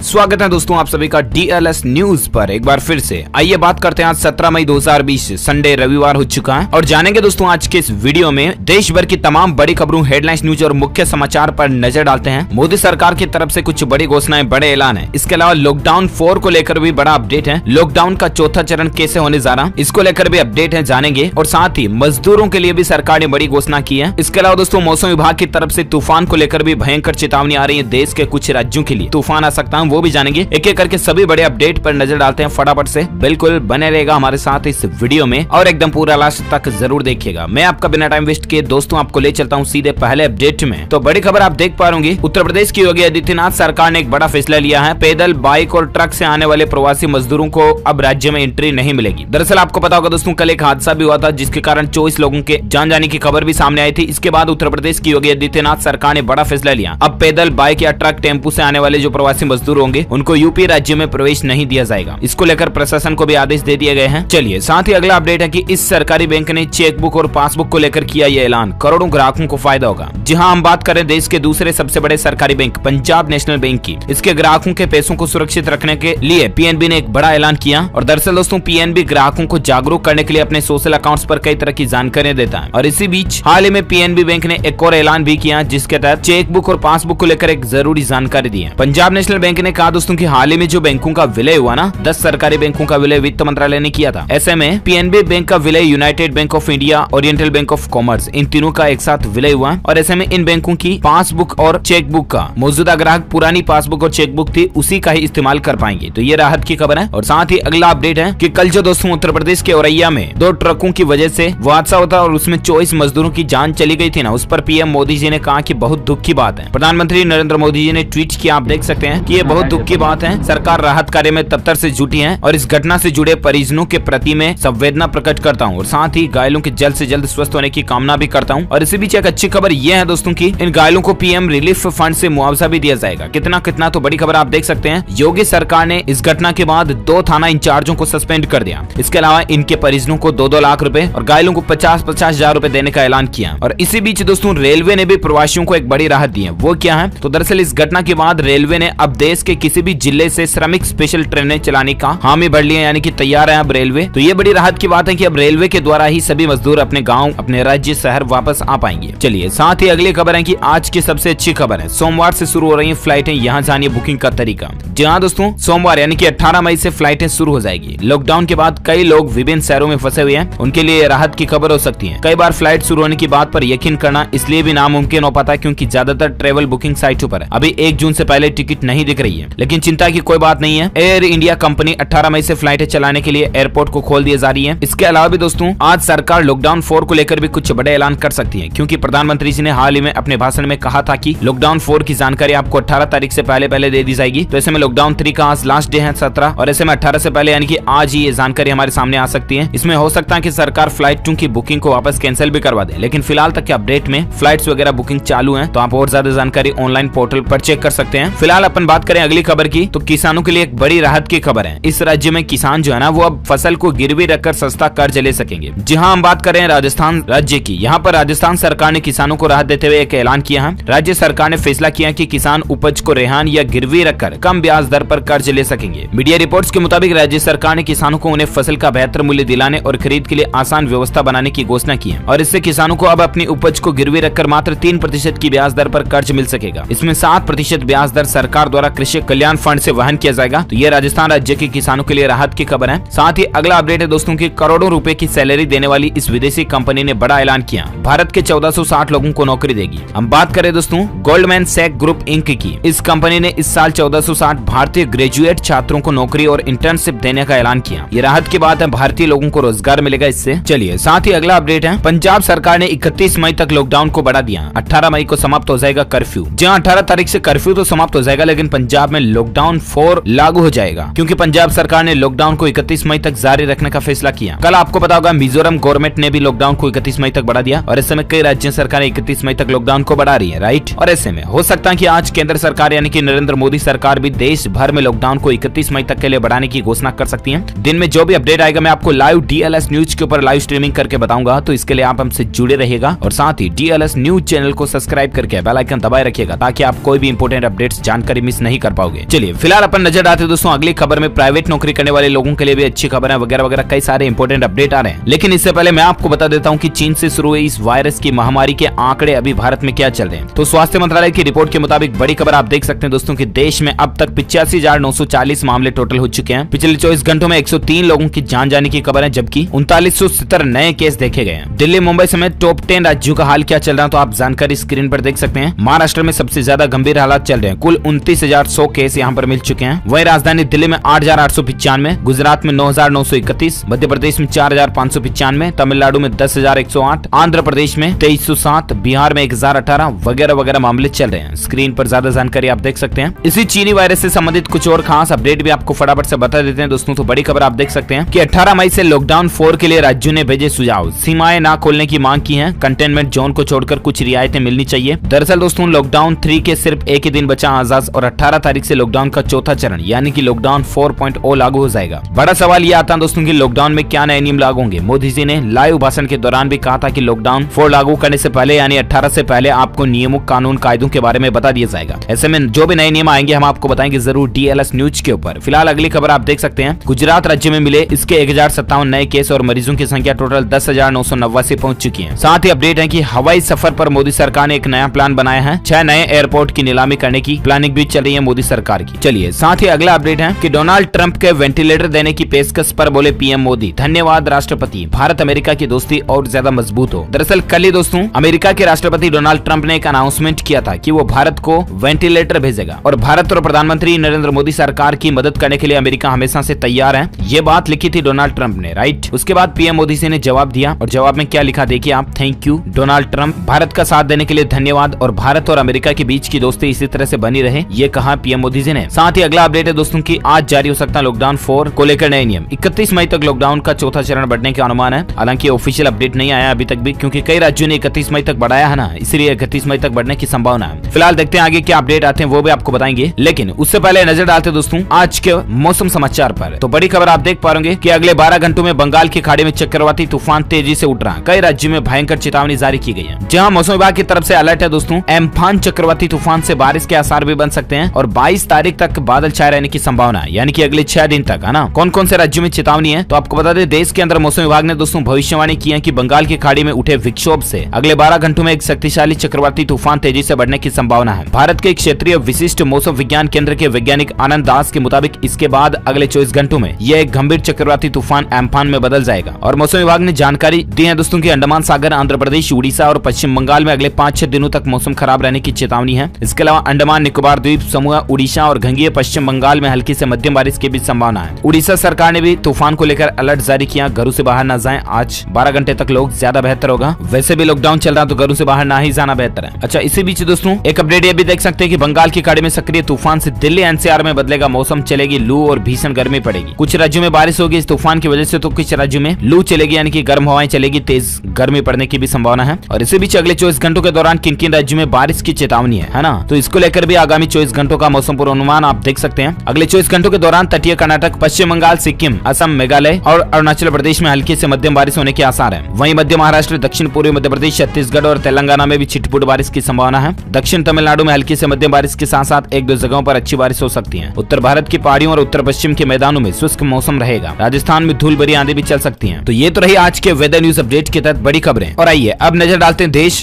स्वागत है दोस्तों आप सभी का DLS न्यूज पर एक बार फिर से। आइए बात करते हैं आज 17 मई 2020 संडे रविवार हो चुका है और जानेंगे दोस्तों आज के इस वीडियो में देश भर की तमाम बड़ी खबरों, हेडलाइंस, न्यूज और मुख्य समाचार पर नजर डालते हैं। मोदी सरकार की तरफ से कुछ बड़ी घोषणाएं, बड़े ऐलान है। इसके अलावा लॉकडाउन 4 को लेकर भी बड़ा अपडेट है। लॉकडाउन का चौथा चरण कैसे होने जा रहा, इसको लेकर भी अपडेट है, जानेंगे। और साथ ही मजदूरों के लिए भी सरकार ने बड़ी घोषणा की है। इसके अलावा दोस्तों मौसम विभाग की तरफ से तूफान को लेकर भी भयंकर चेतावनी आ रही है। देश के कुछ राज्यों के लिए तूफान आ सकता है, वो भी जानेंगे। एक एक करके सभी बड़े अपडेट पर नजर डालते हैं। फटाफट से बिल्कुल बने रहेगा हमारे साथ इस वीडियो में और एकदम पूरा लास्ट तक जरूर देखिएगा। मैं आपका बिना टाइम वेस्ट किए दोस्तों आपको ले चलता हूं सीधे पहले अपडेट में। तो बड़ी खबर आप देख पा रहे, उत्तर प्रदेश की योगी आदित्यनाथ सरकार ने एक बड़ा फैसला लिया है। पैदल, बाइक और ट्रक से आने वाले प्रवासी मजदूरों को अब राज्य में एंट्री नहीं मिलेगी। दरअसल आपको पता होगा दोस्तों कल एक हादसा भी हुआ था जिसके कारण 24 लोगों के जान जाने की खबर भी सामने आई थी। इसके बाद उत्तर प्रदेश की योगी आदित्यनाथ सरकार ने बड़ा फैसला लिया। अब पैदल, बाइक या ट्रक, टेम्पू से आने वाले जो प्रवासी मजदूर होंगे उनको यूपी राज्य में प्रवेश नहीं दिया जाएगा। इसको लेकर प्रशासन को भी आदेश दे दिए गए हैं। चलिए साथ ही अगला अपडेट है कि इस सरकारी बैंक ने चेकबुक और पासबुक को लेकर किया यह ऐलान। करोड़ों ग्राहकों को फायदा होगा। जी हाँ, हम बात करें देश के दूसरे सबसे बड़े सरकारी बैंक पंजाब नेशनल बैंक की। इसके ग्राहकों के पैसों को सुरक्षित रखने के लिए पीएनबी ने एक बड़ा ऐलान किया। और दरअसल दोस्तों पीएनबी ग्राहकों को जागरूक करने के लिए अपने सोशल अकाउंट्स पर कई तरह की जानकारियां देता है। और इसी बीच हाल ही में पीएनबी बैंक ने एक और ऐलान भी किया जिसके तहत चेकबुक और पासबुक को लेकर एक जरूरी जानकारी दी है। पंजाब नेशनल बैंक ने कहा दोस्तों की हाल ही में जो बैंकों का विलय हुआ ना, 10 सरकारी बैंकों का विलय वित्त मंत्रालय ने किया था। ऐसे में पीएनबी बैंक का विलय United Bank of India, Oriental Bank of Commerce, इन तीनों का एक साथ विलय हुआ। और ऐसे में इन बैंकों की पासबुक और चेकबुक का मौजूदा ग्राहक पुरानी पासबुक और चेकबुक थी उसी का ही इस्तेमाल कर पाएंगे। तो ये राहत की खबर है। और साथ ही अगला अपडेट है कि कल जो दोस्तों उत्तर प्रदेश के औरैया में 2 ट्रकों की वजह से वो हादसा होता और उसमें 24 मजदूरों की जान चली गई थी ना, उस पर पीएम मोदी जी ने कहा कि बहुत दुख की बात है। प्रधानमंत्री नरेंद्र मोदी जी ने ट्वीट किया, आप देख सकते हैं कि ये बहुत दुख की बात है। सरकार राहत कार्य में तत्पर से जुटी है और इस घटना से जुड़े परिजनों के प्रति मैं संवेदना प्रकट करता हूं और साथ ही घायलों के जल्द से जल्द स्वस्थ होने की कामना भी करता हूं। और इसी बीच एक अच्छी खबर यह है दोस्तों की इन घायलों को पीएम रिलीफ फंड से मुआवजा भी दिया जाएगा। कितना कितना तो बड़ी खबर आप देख सकते हैं। योगी सरकार ने इस घटना के बाद 2 थाना इंचार्जों को सस्पेंड कर दिया। इसके अलावा इनके परिजनों को 2-2 लाख रुपए और घायलों को 50-50 हजार रुपए देने का ऐलान किया। और इसी बीच दोस्तों रेलवे ने भी प्रवासियों को एक बड़ी राहत दी है। वो क्या है, तो दरअसल इस घटना के बाद रेलवे ने अब देश के किसी भी जिले से श्रमिक स्पेशल ट्रेनें चलाने का हामी भर लिया, यानी कि तैयार है अब रेलवे। तो ये बड़ी राहत की बात है कि अब रेलवे के द्वारा ही सभी मजदूर अपने गांव, अपने राज्य, शहर वापस आ पाएंगे। चलिए साथ ही अगली खबर है कि आज की सबसे अच्छी खबर है, सोमवार से शुरू हो रही है फ्लाइटें। यहाँ जानिए बुकिंग का तरीका। जहाँ दोस्तों सोमवार यानी कि 18 मई से फ्लाइटें शुरू हो जाएगी। लॉकडाउन के बाद कई लोग विभिन्न शहरों में फंसे हुए हैं, उनके लिए राहत की खबर हो सकती है। कई बार फ्लाइट शुरू होने की बात पर यकीन करना इसलिए भी नामुमकिन हो पाता है क्योंकि ज्यादातर ट्रेवल बुकिंग साइटों पर अभी 1 जून से पहले टिकट नहीं दिख रही है। लेकिन चिंता की कोई बात नहीं है। एयर इंडिया कंपनी 18 मई से फ्लाइटें चलाने के लिए एयरपोर्ट को खोल दिया जा रही है। इसके अलावा भी दोस्तों आज सरकार लॉकडाउन 4 को लेकर भी कुछ बड़े ऐलान कर सकती है क्योंकि प्रधानमंत्री जी ने हाल ही में अपने भाषण में कहा था कि लॉकडाउन 4 की जानकारी आपको 18 तारीख से पहले दे दी जाएगी। तो ऐसे में लॉकडाउन 3 का आज लास्ट डे है 17 और ऐसे में 18 से पहले यानी कि आज ही ये जानकारी हमारे सामने आ सकती है। इसमें हो सकता है कि सरकार फ्लाइट 2 की बुकिंग को वापस कैंसिल भी करवा दे। लेकिन फिलहाल तक के अपडेट में फ्लाइट्स वगैरह बुकिंग चालू है, तो आप और ज्यादा जानकारी ऑनलाइन पोर्टल पर चेक कर सकते हैं। फिलहाल अपन बात करें अगली खबर की, तो किसानों के लिए एक बड़ी राहत की खबर है। इस राज्य में किसान जो है ना वो अब फसल को गिरवी रखकर सस्ता कर्ज ले सकेंगे। जी हाँ, हम बात करें राजस्थान राज्य की। यहाँ पर राजस्थान सरकार ने किसानों को राहत देते हुए एक ऐलान किया है। राज्य सरकार ने फैसला किया कि किसान उपज को रेहान या गिरवी रखकर कम ब्याज दर पर कर्ज ले सकेंगे। मीडिया रिपोर्ट्स के मुताबिक राज्य सरकार ने किसानों को उन्हें फसल का बेहतर मूल्य दिलाने और खरीद के लिए आसान व्यवस्था बनाने की घोषणा की है। और इससे किसानों को अब अपनी उपज को गिरवी रखकर मात्र 3% की ब्याज दर पर कर्ज मिल सकेगा। इसमें 7% ब्याज दर सरकार द्वारा कृषि कल्याण फंड से वहन किया जाएगा। तो ये राजस्थान राज्य के किसानों के लिए राहत की खबर है। साथ ही अगला अपडेट है दोस्तों की करोड़ों रुपए की सैलरी देने वाली इस विदेशी कंपनी ने बड़ा ऐलान किया। भारत के 1460 लोगों को नौकरी देगी। हम बात करें दोस्तों गोल्डमैन सैक ग्रुप इंक की। इस कंपनी ने इस साल 1460 भारतीय ग्रेजुएट छात्रों को नौकरी और इंटर्नशिप देने का ऐलान किया। ये राहत की बात है, भारतीय लोगों को रोजगार मिलेगा इससे। चलिए साथ ही अगला अपडेट है, पंजाब सरकार ने 31 मई तक लॉकडाउन को बढ़ा दिया। 18 मई को समाप्त हो जाएगा कर्फ्यू। जहाँ 18 तारीख से कर्फ्यू तो समाप्त हो जाएगा लेकिन पंजाब में लॉकडाउन 4 लागू हो जाएगा क्योंकि पंजाब सरकार ने लॉकडाउन को 31 मई तक जारी रखने का फैसला किया। कल आपको पता होगा मिजोरम गवर्नमेंट ने भी लॉकडाउन को 31 मई तक बढ़ा दिया और इस समय कई राज्य सरकारें 31 मई तक लॉकडाउन को बढ़ा रही है, राइट। और ऐसे में हो सकता है कि आज केंद्र सरकार यानी कि नरेंद्र मोदी सरकार भी देश भर में लॉकडाउन को 31 मई तक के लिए बढ़ाने की घोषणा कर सकती है। दिन में जो भी अपडेट आएगा मैं आपको लाइव DLS न्यूज के ऊपर लाइव स्ट्रीमिंग करके बताऊंगा, तो इसके लिए आप हमसे जुड़े रहिएगा और साथ ही DLS न्यूज चैनल को सब्सक्राइब करके बेल आइकन दबाए रखिएगा ताकि आप कोई भी इंपोर्टेंट अपडेट्स जानकारी मिस नहीं कर पाओगे। चलिए फिलहाल अपन नजर डालते हैं दोस्तों अगली खबर में। प्राइवेट नौकरी करने वाले लोगों के लिए भी अच्छी खबर है, वगैरह वगैरह कई सारे इंपॉर्टेंट अपडेट आ रहे हैं। लेकिन इससे पहले मैं आपको बता देता हूं कि चीन से शुरू हुई इस वायरस की महामारी के आंकड़े अभी भारत में क्या चल रहे हैं। तो स्वास्थ्य मंत्रालय की रिपोर्ट के मुताबिक बड़ी खबर आप देख सकते हैं दोस्तों कि देश में अब तक 85,940 मामले टोटल हो चुके हैं। पिछले 24 घंटों में 103 लोगों की जान जाने की खबर है, जबकि 3970 नए केस देखे गए हैं। दिल्ली मुंबई समेत टॉप 10 राज्यों का हाल क्या चल रहा है तो आप जानकारी स्क्रीन पर देख सकते हैं। महाराष्ट्र में सबसे ज्यादा गंभीर हालात चल रहे हैं, कुल 29,100 केस यहाँ पर मिल चुके हैं। वहीं राजधानी दिल्ली में 8,895, गुजरात में 9,931, मध्य प्रदेश में 4,595, तमिलनाडु में 10,108, आंध्र प्रदेश में 2,307, बिहार में 1,018 वगैरह वगैरह मामले चल रहे हैं। स्क्रीन पर ज्यादा जानकारी आप देख सकते हैं। इसी चीनी वायरस से संबंधित कुछ और खास अपडेट भी आपको फटाफट से बता देते हैं दोस्तों। तो बड़ी खबर आप देख सकते हैं कि 18 मई से लॉकडाउन 4 के लिए राज्यों ने भेजे सुझाव, सीमाएं ना खोलने की मांग की है, कंटेनमेंट जोन को छोड़कर कुछ रियायतें मिलनी चाहिए। दरअसल दोस्तों लॉकडाउन 3 के सिर्फ एक ही दिन बचा आजाद और 18 तारीख से लॉकडाउन का चौथा चरण यानी कि लॉकडाउन 4.0 लागू हो जाएगा। बड़ा सवाल यह आता है दोस्तों कि लॉकडाउन में क्या नए नियम लागू होंगे। मोदी जी ने लाइव भाषण के दौरान भी कहा था कि लॉकडाउन 4 लागू करने से पहले यानी 18 से पहले आपको नियमों, कानून, कायदों के बारे में बता दिया जाएगा। ऐसे में जो भी नए नियम आएंगे हम आपको बताएंगे जरूर DLS न्यूज के ऊपर। फिलहाल अगली खबर आप देख सकते हैं, गुजरात राज्य में मिले इसके 1057 नए केस और मरीजों की संख्या टोटल 10,989 पहुंच चुकी है। साथ ही अपडेट है कि हवाई सफर पर मोदी सरकार ने एक नया प्लान बनाया है। 6 नए एयरपोर्ट की नीलामी करने की प्लानिंग भी चल रही है मोदी सरकार की। चलिए साथ ही अगला अपडेट है कि डोनाल्ड ट्रंप के वेंटिलेटर देने की पेशकश पर बोले पीएम मोदी, धन्यवाद राष्ट्रपति, भारत अमेरिका की दोस्ती और ज्यादा मजबूत हो। दरअसल कल ही दोस्तों अमेरिका के राष्ट्रपति डोनाल्ड ट्रंप ने एक अनाउंसमेंट किया था कि वो भारत को वेंटिलेटर भेजेगा और भारत और प्रधानमंत्री नरेंद्र मोदी सरकार की मदद करने के लिए अमेरिका हमेशा से तैयार है। ये बात लिखी थी डोनाल्ड ट्रंप ने, राइट। उसके बाद पीएम मोदी से ने जवाब दिया और जवाब में क्या लिखा देखिए आप, thank you Donald Trump, Bharat का साथ देने के लिए धन्यवाद और भारत और अमेरिका के बीच की दोस्ती इसी तरह से बनी रहे, ये कहा पीएम मोदी जी ने। साथ ही अगला अपडेट है दोस्तों की आज जारी हो सकता है लॉकडाउन 4 को लेकर नए नियम। 31 मई तक लॉकडाउन का चौथा चरण बढ़ने के अनुमान है। हालांकि ऑफिशियल अपडेट नहीं आया अभी तक भी, क्योंकि कई राज्यों ने 31 मई तक बढ़ाया है ना, इसलिए 31 मई तक बढ़ने की संभावना है। फिलहाल देखते हैं आगे क्या अपडेट आते हैं, वो भी आपको बताएंगे। लेकिन उससे पहले नजर डालते दोस्तों आज के मौसम समाचार पर। तो बड़ी खबर आप देख पा रहे कि अगले 12 घंटों में बंगाल की खाड़ी में चक्रवाती तूफान तेजी से उठ रहा। कई राज्यों में भयंकर चेतावनी जारी की गई है। जहां मौसम विभाग की तरफ से अलर्ट है दोस्तों, एम्फान चक्रवाती तूफान से बारिश के आसार भी बन सकते हैं और 22 तारीख तक बादल छाए रहने की संभावना है, यानी कि अगले 6 दिन तक, है ना। कौन कौन से राज्यों में चेतावनी है तो आपको बता दें, देश के अंदर मौसम विभाग ने दोस्तों भविष्यवाणी की है कि बंगाल की खाड़ी में उठे विक्षोभ से अगले 12 घंटों में एक शक्तिशाली चक्रवाती तूफान तेजी से बढ़ने की संभावना है। भारत के क्षेत्रीय विशिष्ट मौसम विज्ञान केंद्र के वैज्ञानिक आनंद दास के मुताबिक इसके बाद अगले 24 घंटों में यह एक गंभीर चक्रवाती तूफान एम्फान में बदल जाएगा। और मौसम विभाग ने जानकारी दी है दोस्तों कि अंडमान सागर, आंध्र प्रदेश, उड़ीसा और पश्चिम बंगाल में अगले 5-6 दिनों तक मौसम खराब रहने की चेतावनी है। इसके अलावा अंडमान निकोबार द्वीप समूह, उड़ीसा और घंघीय पश्चिम बंगाल में हल्की से मध्यम बारिश की भी संभावना है। उड़ीसा सरकार ने भी तूफान को लेकर अलर्ट जारी किया, घरों से बाहर न जाएं। आज 12 घंटे तक लोग ज्यादा बेहतर होगा। वैसे भी लॉकडाउन चल रहा तो घरों से बाहर ना ही जाना बेहतर है। अच्छा, इसी बीच दोस्तों एक अपडेट ये भी देख सकते हैं कि बंगाल की खाड़ी में सक्रिय तूफान से दिल्ली NCR में बदलेगा मौसम, चलेगी लू और भीषण गर्मी पड़ेगी। कुछ राज्यों में बारिश होगी इस तूफान की वजह से, तो कुछ राज्यों में लू चलेगी यानी कि गर्म हवाएं चलेगी, तेज गर्मी पड़ने की भी संभावना है। और इसी बीच अगले 24 घंटों के दौरान किन किन राज्यों में बारिश की चेतावनी है ना, तो इसको लेकर भी आगामी 24 घंटों का मौसम पूर्वानुमान आप देख सकते हैं। अगले 24 घंटों के दौरान तटीय कर्नाटक, पश्चिम बंगाल, सिक्किम, असम, मेघालय और अरुणाचल प्रदेश में हल्की से मध्यम बारिश होने के आसार है। वहीं मध्य महाराष्ट्र, दक्षिण पूर्वी मध्य प्रदेश, छत्तीसगढ़ और तेलंगाना में भी छिटपुट बारिश की संभावना है। दक्षिण तमिलनाडु में हल्की से मध्यम बारिश के साथ साथ 1-2 जगहों पर अच्छी बारिश हो सकती है। उत्तर भारत की पहाड़ियों और उत्तर पश्चिम के मैदानों में शुष्क मौसम रहेगा। राजस्थान में धूल भरी आंधी भी चल सकती है। तो ये तो रही आज के वेदर न्यूज अपडेट के तहत बड़ी खबरें। और आइए अब नजर डालते हैं देश